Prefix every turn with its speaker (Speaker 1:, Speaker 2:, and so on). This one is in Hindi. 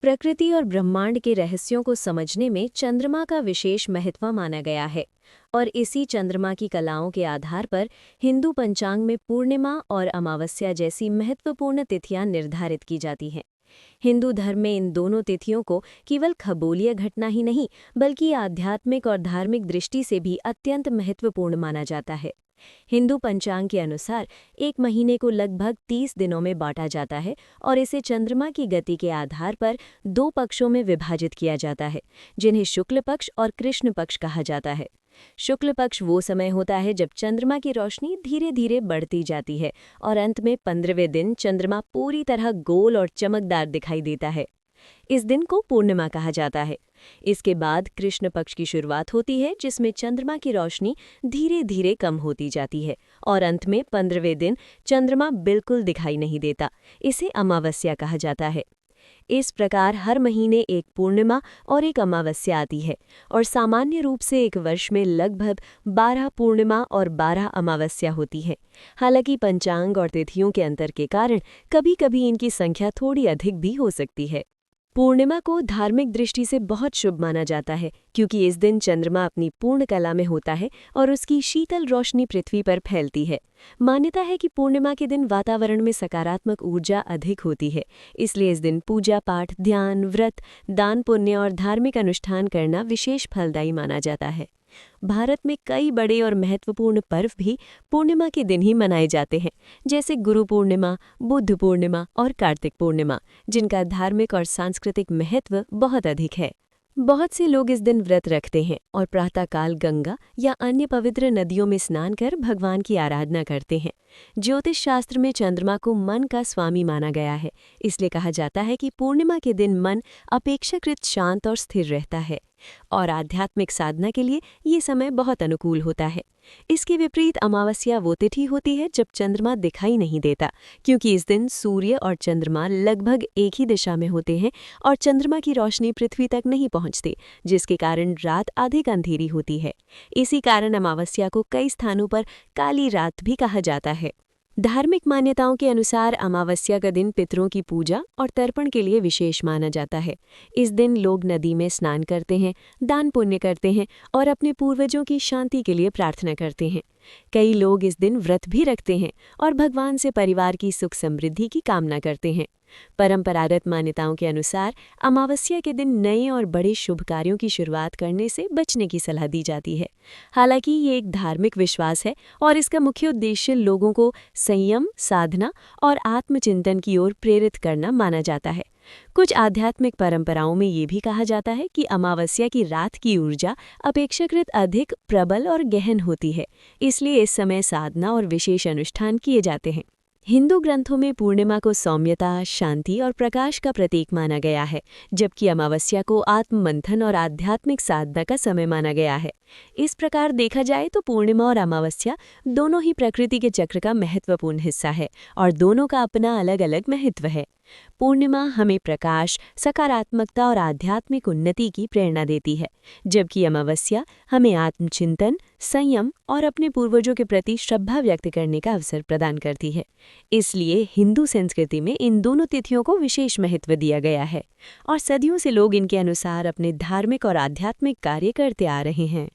Speaker 1: प्रकृति और ब्रह्मांड के रहस्यों को समझने में चंद्रमा का विशेष महत्व माना गया है और इसी चंद्रमा की कलाओं के आधार पर हिंदू पंचांग में पूर्णिमा और अमावस्या जैसी महत्वपूर्ण तिथियां निर्धारित की जाती हैं। हिंदू धर्म में इन दोनों तिथियों को केवल खगोलीय घटना ही नहीं बल्कि आध्यात्मिक और धार्मिक दृष्टि से भी अत्यंत महत्वपूर्ण माना जाता है। हिंदू पंचांग के अनुसार एक महीने को लगभग 30 दिनों में बांटा जाता है और इसे चंद्रमा की गति के आधार पर दो पक्षों में विभाजित किया जाता है, जिन्हें शुक्ल पक्ष और कृष्ण पक्ष कहा जाता है। शुक्ल पक्ष वो समय होता है जब चंद्रमा की रोशनी धीरे धीरे बढ़ती जाती है और अंत में 15वें दिन चंद्रमा पूरी तरह गोल और चमकदार दिखाई देता है। इस दिन को पूर्णिमा कहा जाता है। इसके बाद कृष्ण पक्ष की शुरुआत होती है, जिसमें चंद्रमा की रोशनी धीरे धीरे कम होती जाती है और अंत में 15वें दिन चंद्रमा बिल्कुल दिखाई नहीं देता। इसे अमावस्या कहा जाता है। इस प्रकार हर महीने एक पूर्णिमा और एक अमावस्या आती है और सामान्य रूप से एक वर्ष में लगभग 12 पूर्णिमा और 12 अमावस्या होती है। हालांकि पंचांग और तिथियों के अंतर के कारण कभी-कभी इनकी संख्या थोड़ी अधिक भी हो सकती है। पूर्णिमा को धार्मिक दृष्टि से बहुत शुभ माना जाता है, क्योंकि इस दिन चंद्रमा अपनी पूर्ण कला में होता है और उसकी शीतल रोशनी पृथ्वी पर फैलती है। मान्यता है कि पूर्णिमा के दिन वातावरण में सकारात्मक ऊर्जा अधिक होती है, इसलिए इस दिन पूजा पाठ, ध्यान, व्रत, दान पुण्य और धार्मिक अनुष्ठान करना विशेष फलदायी माना जाता है। भारत में कई बड़े और महत्वपूर्ण पर्व भी पूर्णिमा के दिन ही मनाए जाते हैं, जैसे गुरु पूर्णिमा, बुद्ध पूर्णिमा और कार्तिक पूर्णिमा, जिनका धार्मिक और सांस्कृतिक महत्व बहुत अधिक है। बहुत से लोग इस दिन व्रत रखते हैं और प्रातःकाल गंगा या अन्य पवित्र नदियों में स्नान कर भगवान की आराधना करते हैं। ज्योतिष शास्त्र में चंद्रमा को मन का स्वामी माना गया है, इसलिए कहा जाता है कि पूर्णिमा के दिन मन अपेक्षाकृत शांत और स्थिर रहता है और आध्यात्मिक साधना के लिए ये समय बहुत अनुकूल होता है। इसके विपरीत अमावस्या वो तिथि होती है जब चंद्रमा दिखाई नहीं देता, क्योंकि इस दिन सूर्य और चंद्रमा लगभग एक ही दिशा में होते हैं और चंद्रमा की रोशनी पृथ्वी तक नहीं पहुंचती, जिसके कारण रात अधिक अंधेरी होती है। इसी कारण अमावस्या को कई स्थानों पर काली रात भी कहा जाता है। धार्मिक मान्यताओं के अनुसार अमावस्या का दिन पितरों की पूजा और तर्पण के लिए विशेष माना जाता है। इस दिन लोग नदी में स्नान करते हैं, दान पुण्य करते हैं और अपने पूर्वजों की शांति के लिए प्रार्थना करते हैं। कई लोग इस दिन व्रत भी रखते हैं और भगवान से परिवार की सुख समृद्धि की कामना करते हैं। परंपरागत मान्यताओं के अनुसार अमावस्या के दिन नए और बड़े शुभ कार्यों की शुरुआत करने से बचने की सलाह दी जाती है। हालांकि ये एक धार्मिक विश्वास है और इसका मुख्य उद्देश्य लोगों को संयम, साधना और आत्मचिंतन की ओर प्रेरित करना माना जाता है। कुछ आध्यात्मिक परंपराओं में ये भी कहा जाता है कि अमावस्या की रात की ऊर्जा अपेक्षाकृत अधिक प्रबल और गहन होती है, इसलिए इस समय साधना और विशेष अनुष्ठान किए जाते हैं। हिंदू ग्रंथों में पूर्णिमा को सौम्यता, शांति और प्रकाश का प्रतीक माना गया है, जबकि अमावस्या को आत्ममंथन और आध्यात्मिक साधना का समय माना गया है। इस प्रकार देखा जाए तो पूर्णिमा और अमावस्या दोनों ही प्रकृति के चक्र का महत्वपूर्ण हिस्सा है और दोनों का अपना अलग अलग महत्व है। पूर्णिमा हमें प्रकाश, सकारात्मकता और आध्यात्मिक उन्नति की प्रेरणा देती है, जबकि अमावस्या हमें आत्मचिंतन, संयम और अपने पूर्वजों के प्रति श्रद्धा व्यक्त करने का अवसर प्रदान करती है। इसलिए हिंदू संस्कृति में इन दोनों तिथियों को विशेष महत्व दिया गया है और सदियों से लोग इनके अनुसार अपने धार्मिक और आध्यात्मिक कार्य करते आ रहे हैं।